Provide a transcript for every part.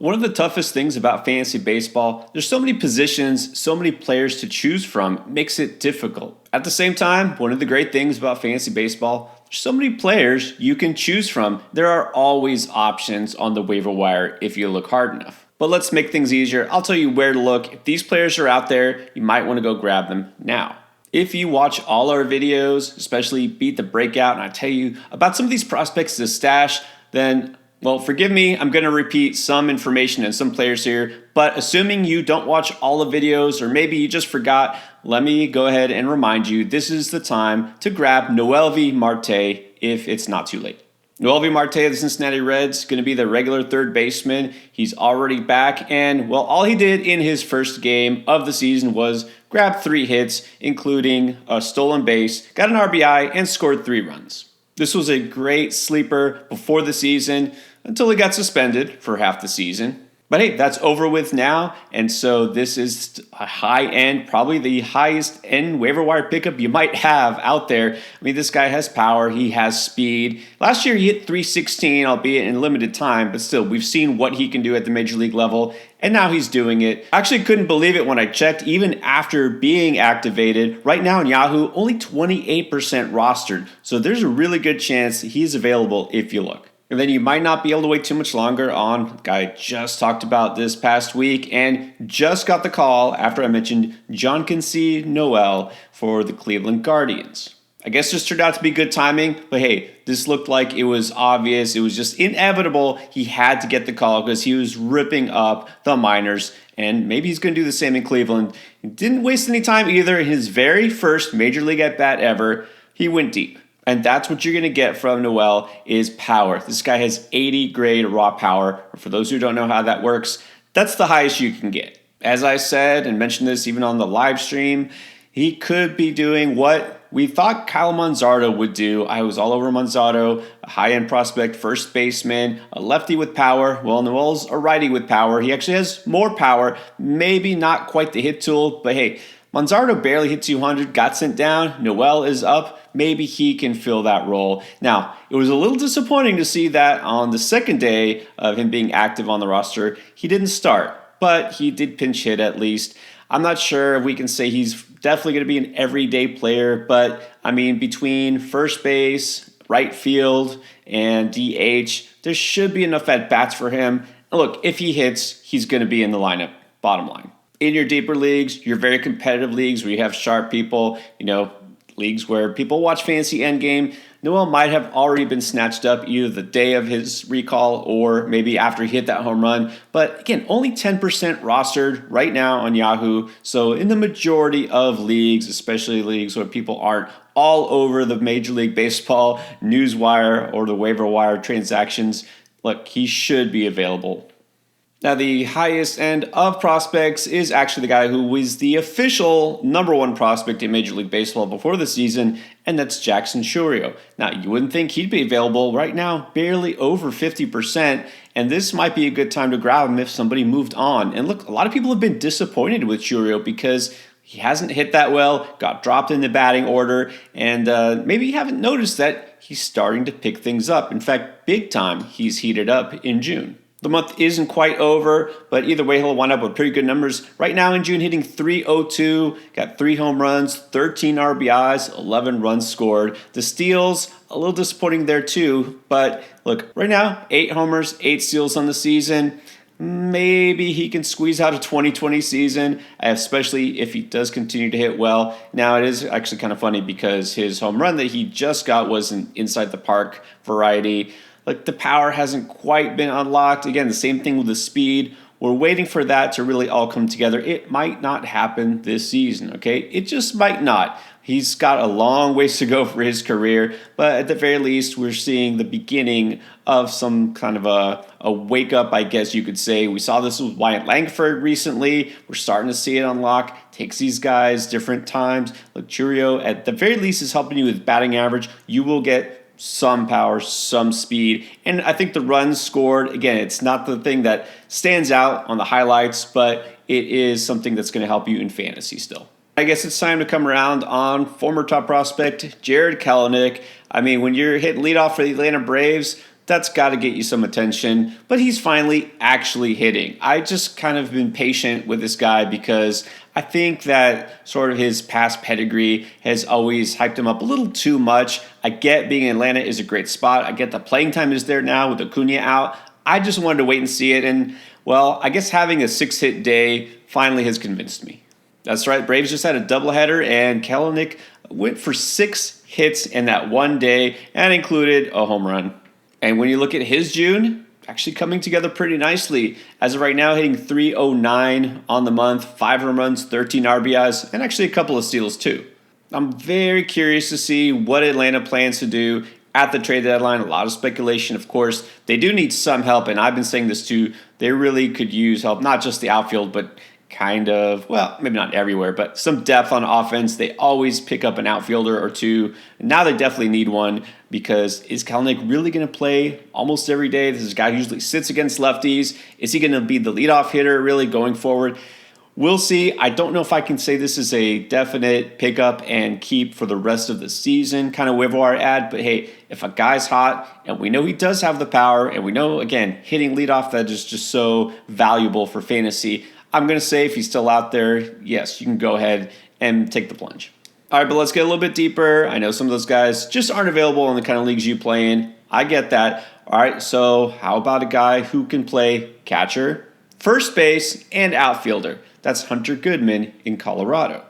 One of the toughest things about fantasy baseball, there's so many positions, so many players to choose from, makes it difficult. At the same time, one of the great things about fantasy baseball, there's so many players you can choose from. There are always options on the waiver wire if you look hard enough. But let's make things easier. I'll tell you where to look. If these players are out there, you might want to go grab them now. If you watch all our videos, especially Beat the Breakout, and I tell you about some of these prospects to stash, then well, forgive me, I'm going to repeat some information and some players here, but assuming you don't watch all the videos or maybe you just forgot, let me go ahead and remind you this is the time to grab Noelvi Marte if it's not too late. Noelvi Marte of the Cincinnati Reds, going to be the regular third baseman. He's already back, and well, all he did in his first game of the season was grab 3 hits, including a stolen base, got an RBI, and scored 3 runs. This was a great sleeper before the season until he got suspended for half the season. But hey, that's over with now, and so this is a high-end, probably the highest-end waiver wire pickup you might have out there. I mean, this guy has power, he has speed. Last year he hit 316, albeit in limited time, but still, we've seen what he can do at the major league level, and now he's doing it. I actually couldn't believe it when I checked, even after being activated. Right now in Yahoo, only 28% rostered, so there's a really good chance he's available if you look. And then you might not be able to wait too much longer on the guy I just talked about this past week and just got the call after I mentioned Jonkinson Noel for the Cleveland Guardians. I guess this turned out to be good timing, but hey, this looked like it was obvious. It was just inevitable. He had to get the call because he was ripping up the minors, and maybe he's going to do the same in Cleveland. He didn't waste any time either. In his very first major league at-bat ever, he went deep. And that's what you're going to get from Noel is power. This guy has 80 grade raw power. For those who don't know how that works, that's the highest you can get. As I said and mentioned this even on the live stream, he could be doing what we thought Kyle Manzardo would do. I was all over Manzardo, a high-end prospect, first baseman, a lefty with power. Well, Noel's a righty with power. He actually has more power, maybe not quite the hit tool, but hey, Manzardo barely hit 200, got sent down. Noel is up. Maybe he can fill that role. Now, it was a little disappointing to see that on the second day of him being active on the roster, he didn't start, but he did pinch hit at least. I'm not sure if we can say he's definitely going to be an everyday player, but I mean, between first base, right field, and DH, there should be enough at-bats for him. And look, if he hits, he's going to be in the lineup, bottom line. In your deeper leagues, your very competitive leagues where you have sharp people, leagues where people watch Fantasy Endgame, Noel might have already been snatched up either the day of his recall or maybe after he hit that home run. But again, only 10% rostered right now on Yahoo. So in the majority of leagues, especially leagues where people aren't all over the Major League Baseball newswire or the waiver wire transactions, look, he should be available. Now, the highest end of prospects is actually the guy who was the official #1 prospect in Major League Baseball before the season, and that's Jackson Chourio. Now, you wouldn't think he'd be available right now, barely over 50%, and this might be a good time to grab him if somebody moved on. And look, a lot of people have been disappointed with Chourio because he hasn't hit that well, got dropped in the batting order, and maybe you haven't noticed that he's starting to pick things up. In fact, big time, he's heated up in June. The month isn't quite over, but either way, he'll wind up with pretty good numbers. Right now in June, hitting .302, got 3 home runs, 13 RBIs, 11 runs scored. The steals, a little disappointing there too, but look, right now, 8 homers, 8 steals on the season. Maybe he can squeeze out a 2020 season, especially if he does continue to hit well. Now, it is actually kind of funny because his home run that he just got was an inside the park variety. Like, the power hasn't quite been unlocked. Again, the same thing with the speed. We're waiting for that to really all come together. It might not happen this season, okay? It just might not. He's got a long ways to go for his career, but at the very least, we're seeing the beginning of some kind of a wake-up, I guess you could say. We saw this with Wyatt Langford recently. We're starting to see it unlock. Takes these guys different times. Look, Chourio, at the very least, is helping you with batting average. You will get some power, some speed, and I think the runs scored, again, it's not the thing that stands out on the highlights, but it is something that's going to help you in fantasy still. I guess it's time to come around on former top prospect Jarred Kelenic. I mean, when you're hitting leadoff for the Atlanta Braves, That's got to get you some attention, but he's finally actually hitting. I just kind of been patient with this guy because I think that sort of his past pedigree has always hyped him up a little too much. I get being in Atlanta is a great spot. I get the playing time is there now with Acuna out. I just wanted to wait and see it, and well, I guess having a 6-hit day finally has convinced me. That's right, Braves just had a doubleheader, and Kelenic went for 6 hits in that one day and included a home run. And when you look at his June, actually coming together pretty nicely. As of right now, hitting .309 on the month, 5 home runs, 13 RBIs, and actually a couple of steals too. I'm very curious to see what Atlanta plans to do at the trade deadline. A lot of speculation, of course. They do need some help, and I've been saying this too. They really could use help, not just the outfield, but kind of, well, maybe not everywhere, but some depth on offense. They always pick up an outfielder or two. Now they definitely need one because is Kelenic really going to play almost every day? This is a guy who usually sits against lefties. Is he going to be the leadoff hitter really going forward? We'll see. I don't know if I can say this is a definite pickup and keep for the rest of the season kind of waiver wire ad, but hey, if a guy's hot and we know he does have the power and we know, again, hitting leadoff, that is just so valuable for fantasy, I'm going to say if he's still out there, yes, you can go ahead and take the plunge. All right, but let's get a little bit deeper. I know some of those guys just aren't available in the kind of leagues you play in. I get that. All right, so how about a guy who can play catcher, first base, and outfielder? That's Hunter Goodman in Colorado.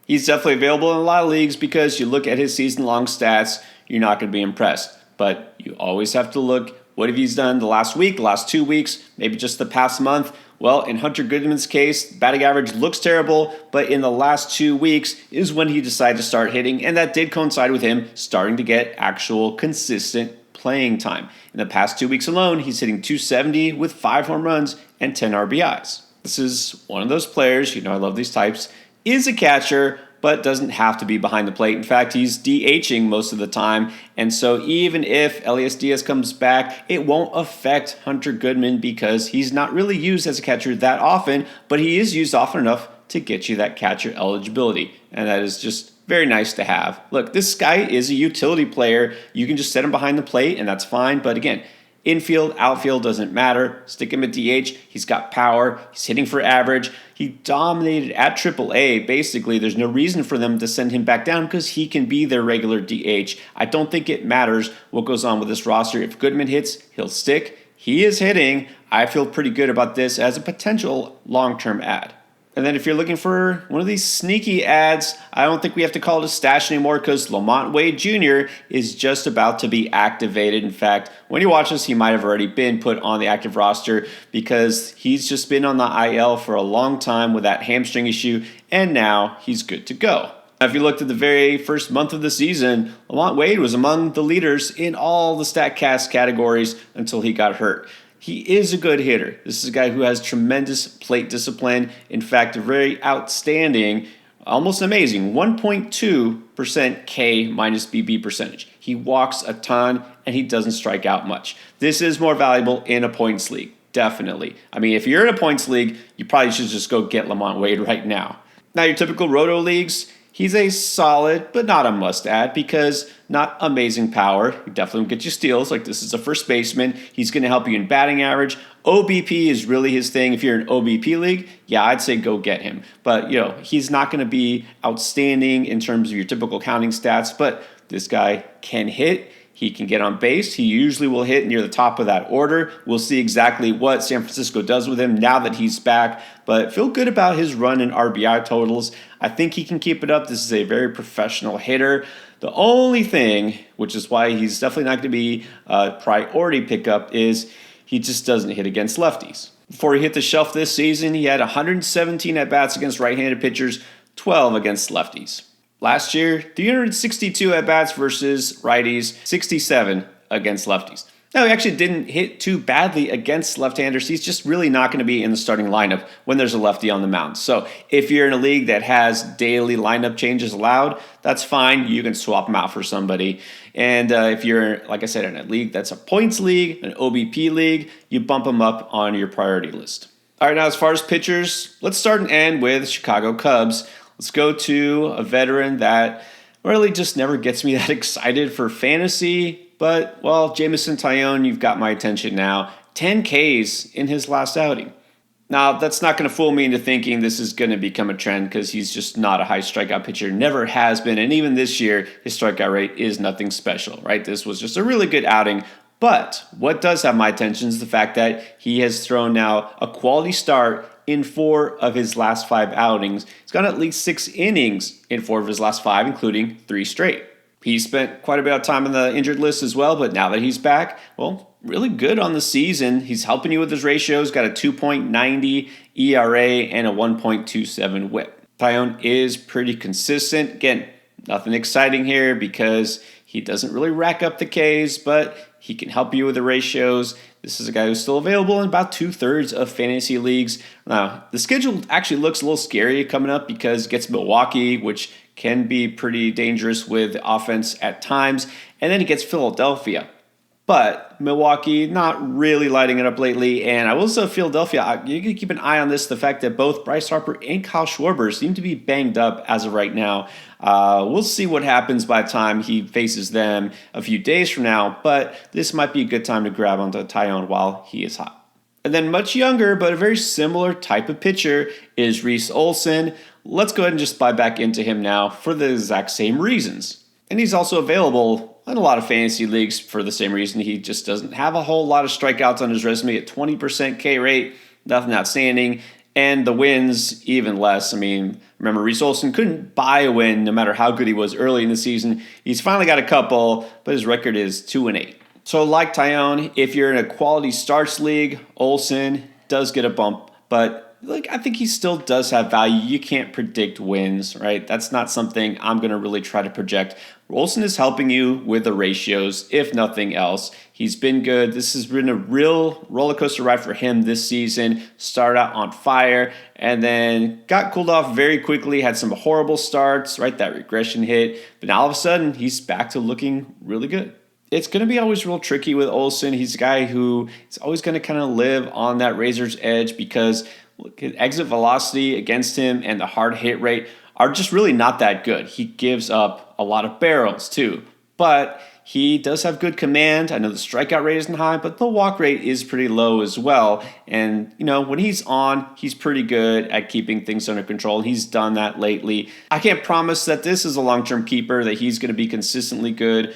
He's definitely available in a lot of leagues because you look at his season-long stats, you're not going to be impressed. But you always have to look, what have he's done the last week, the last 2 weeks, maybe just the past month? Well, in Hunter Goodman's case, batting average looks terrible, but in the last 2 weeks is when he decided to start hitting, and that did coincide with him starting to get actual consistent playing time. In the past 2 weeks alone, he's hitting .270 with 5 home runs and 10 RBIs. This is one of those players, you know I love these types, is a catcher, but doesn't have to be behind the plate. In fact, he's DHing most of the time, and so even if Elias Diaz comes back, it won't affect Hunter Goodman because he's not really used as a catcher that often, but he is used often enough to get you that catcher eligibility, and that is just very nice to have. Look, this guy is a utility player. You can just set him behind the plate, and that's fine, but again, infield, outfield doesn't matter. Stick him at DH. He's got power. He's hitting for average. He dominated at AAA. Basically, there's no reason for them to send him back down because he can be their regular DH. I don't think it matters what goes on with this roster. If Goodman hits, he'll stick. He is hitting. I feel pretty good about this as a potential long-term ad. And then if you're looking for one of these sneaky ads, I don't think we have to call it a stash anymore because Lamont Wade Jr. is just about to be activated. In fact, when you watch this, he might have already been put on the active roster because he's just been on the IL for a long time with that hamstring issue, and now he's good to go. Now, if you looked at the very first month of the season, Lamont Wade was among the leaders in all the StatCast categories until he got hurt. He is a good hitter. This is a guy who has tremendous plate discipline. In fact, a very outstanding, almost amazing 1.2% K minus BB percentage. He walks a ton and he doesn't strike out much. This is more valuable in a points league, definitely. I mean, if you're in a points league, you probably should just go get Lamont Wade right now. Now, your typical roto leagues, he's a solid, but not a must-add because not amazing power. He definitely will get you steals. Like this is a first baseman. He's going to help you in batting average. OBP is really his thing. If you're in an OBP league, yeah, I'd say go get him. But, you know, he's not going to be outstanding in terms of your typical counting stats, but this guy can hit. He can get on base. He usually will hit near the top of that order. We'll see exactly what San Francisco does with him now that he's back, but feel good about his run and RBI totals. I think he can keep it up. This is a very professional hitter. The only thing, which is why he's definitely not going to be a priority pickup, is he just doesn't hit against lefties. Before he hit the shelf this season, he had 117 at-bats against right-handed pitchers, 12 against lefties. Last year, 362 at-bats versus righties, 67 against lefties. Now, he actually didn't hit too badly against left-handers. He's just really not going to be in the starting lineup when there's a lefty on the mound. So if you're in a league that has daily lineup changes allowed, that's fine. You can swap him out for somebody. And if you're, like I said, in a league that's a points league, an OBP league, you bump him up on your priority list. All right, now as far as pitchers, let's start and end with Chicago Cubs. Let's go to a veteran that really just never gets me that excited for fantasy. but, well, Jameson Taillon, you've got my attention now. 10 Ks in his last outing. Now, that's not going to fool me into thinking this is going to become a trend because he's just not a high strikeout pitcher, never has been. And even this year, his strikeout rate is nothing special, right? This was just a really good outing. But what does have my attention is the fact that he has thrown now a quality start in 4 of his last 5 outings. He's gone at least 6 innings in 4 of his last 5, including 3 straight. He spent quite a bit of time on the injured list as well, but now that he's back, well, really good on the season. He's helping you with his ratios, got a 2.90 ERA and a 1.27 whip. Taillon is pretty consistent. Again, nothing exciting here because he doesn't really rack up the Ks, but he can help you with the ratios. This is a guy who's still available in about 2/3 of fantasy leagues. Now, the schedule actually looks a little scary coming up because it gets Milwaukee, which can be pretty dangerous with offense at times, and then he gets Philadelphia. But Milwaukee not really lighting it up lately, and I will say Philadelphia, you can keep an eye on this, the fact that both Bryce Harper and Kyle Schwarber seem to be banged up as of right now. We'll see what happens by the time he faces them a few days from now, but this might be a good time to grab onto Taillon while he is hot. And then much younger, but a very similar type of pitcher is Reese Olson. Let's go ahead and just buy back into him now for the exact same reasons. And he's also available in a lot of fantasy leagues for the same reason. He just doesn't have a whole lot of strikeouts on his resume at 20% K rate, nothing outstanding, and the wins even less. I mean, remember, Reese Olson couldn't buy a win no matter how good he was early in the season. He's finally got a couple, but his record is 2-8. So like Taillon, if you're in a quality starts league, Olson does get a bump, but I think he still does have value. You can't predict wins, right? That's not something I'm going to really try to project. Olson is helping you with the ratios, if nothing else. He's been good. This has been a real roller coaster ride for him this season. Started out on fire and then got cooled off very quickly, had some horrible starts, right? That regression hit. But now all of a sudden, he's back to looking really good. It's going to be always real tricky with Olson. He's a guy who is always going to kind of live on that razor's edge because exit velocity against him and the hard hit rate are just really not that good. He gives up a lot of barrels too, but he does have good command. I know the strikeout rate isn't high, but the walk rate is pretty low as well. And, when he's on, he's pretty good at keeping things under control. He's done that lately. I can't promise that this is a long-term keeper, that he's going to be consistently good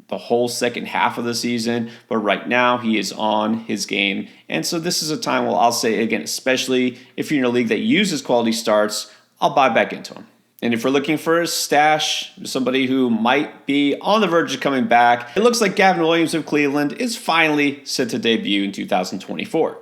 the whole second half of the season, but right now he is on his game. And so this is a time where I'll say, again, especially if you're in a league that uses quality starts, I'll buy back into him. And if we're looking for a stash, somebody who might be on the verge of coming back, it looks like Gavin Williams of Cleveland is finally set to debut in 2024.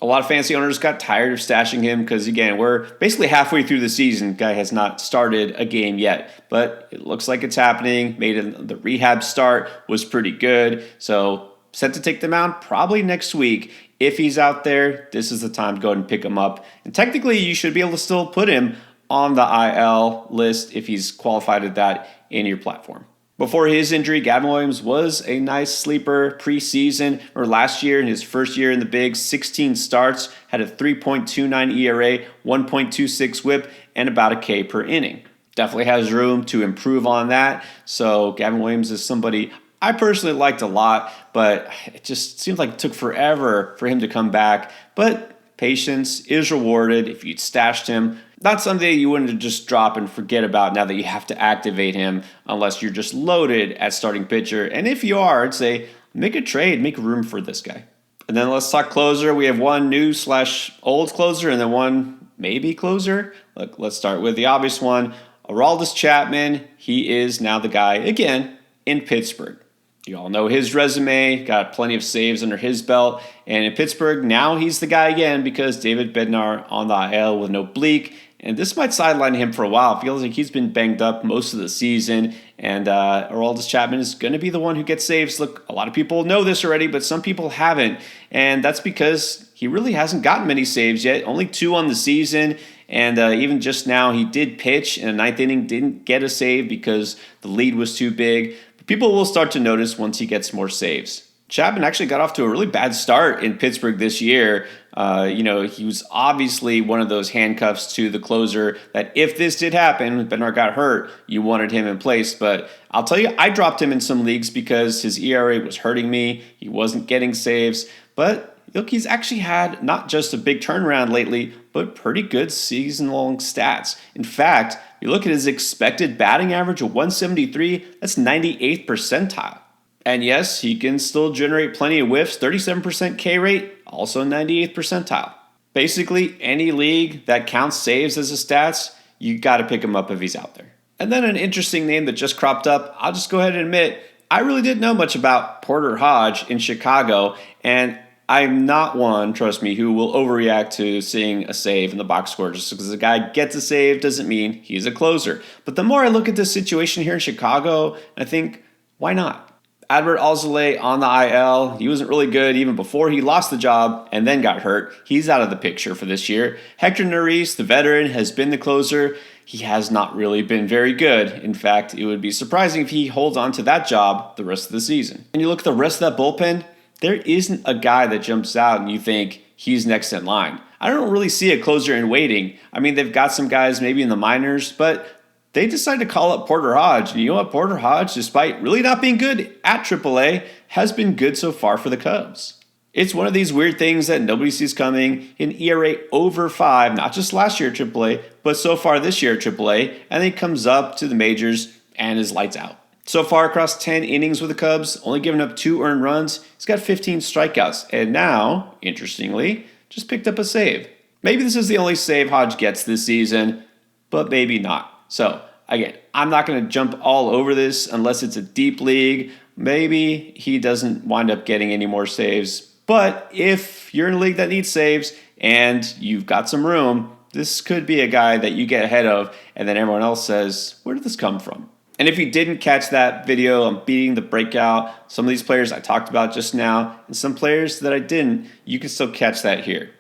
A lot of fantasy owners got tired of stashing him because, again, we're basically halfway through the season. Guy has not started a game yet, but it looks like it's happening. The rehab start was pretty good. So set to take them out probably next week. If he's out there, this is the time to go ahead and pick him up. And technically, you should be able to still put him on the IL list if he's qualified at that in your platform. Before his injury, Gavin Williams was a nice sleeper preseason, or last year in his first year in the bigs, 16 starts, had a 3.29 ERA, 1.26 whip, and about a K per inning. Definitely has room to improve on that. So Gavin Williams is somebody I personally liked a lot, but it just seems like it took forever for him to come back. But patience is rewarded if you'd stashed him. Not something you wouldn't just drop and forget about now that you have to activate him unless you're just loaded at starting pitcher. And if you are, I'd say make a trade, make room for this guy. And then let's talk closer. We have one new/old closer and then one maybe closer. Look, let's start with the obvious one. Aroldis Chapman, he is now the guy again in Pittsburgh. You all know his resume, got plenty of saves under his belt. And in Pittsburgh, now he's the guy again because David Bednar on the IL with an oblique. And this might sideline him for a while. It feels like he's been banged up most of the season. And Aroldis Chapman is going to be the one who gets saves. Look, a lot of people know this already, but some people haven't. And that's because he really hasn't gotten many saves yet. Only 2 on the season. And even just now, he did pitch in the 9th inning, didn't get a save because the lead was too big. But people will start to notice once he gets more saves. Chapman actually got off to a really bad start in Pittsburgh this year. He was obviously one of those handcuffs to the closer that if this did happen, Bednar got hurt, you wanted him in place. But I'll tell you, I dropped him in some leagues because his ERA was hurting me. He wasn't getting saves. But look, he's actually had not just a big turnaround lately, but pretty good season-long stats. In fact, you look at his expected batting average of 173, that's 98th percentile. And yes, he can still generate plenty of whiffs, 37% K rate, also 98th percentile. Basically, any league that counts saves as a stats, you got to pick him up if he's out there. And then an interesting name that just cropped up, I'll just go ahead and admit, I really didn't know much about Porter Hodge in Chicago, and I'm not one, trust me, who will overreact to seeing a save in the box score. Just because a guy gets a save doesn't mean he's a closer. But the more I look at this situation here in Chicago, I think, why not? Adbert Alzolay on the IL. He wasn't really good even before he lost the job and then got hurt. He's out of the picture for this year. Hector Neris, the veteran, has been the closer. He has not really been very good. In fact, it would be surprising if he holds on to that job the rest of the season. And you look at the rest of that bullpen, there isn't a guy that jumps out and you think he's next in line. I don't really see a closer in waiting. I mean, they've got some guys maybe in the minors, but they decided to call up Porter Hodge. And you know what? Porter Hodge, despite really not being good at AAA, has been good so far for the Cubs. It's one of these weird things that nobody sees coming. An ERA over 5, not just last year at AAA, but so far this year at AAA, and then he comes up to the majors and is lights out. So far across 10 innings with the Cubs, only giving up 2 earned runs. He's got 15 strikeouts, and now, interestingly, just picked up a save. Maybe this is the only save Hodge gets this season, but maybe not. So, again, I'm not going to jump all over this unless it's a deep league. Maybe he doesn't wind up getting any more saves. But if you're in a league that needs saves and you've got some room, this could be a guy that you get ahead of and then everyone else says, where did this come from? And if you didn't catch that video, I'm beating the breakout. Some of these players I talked about just now and some players that I didn't, you can still catch that here.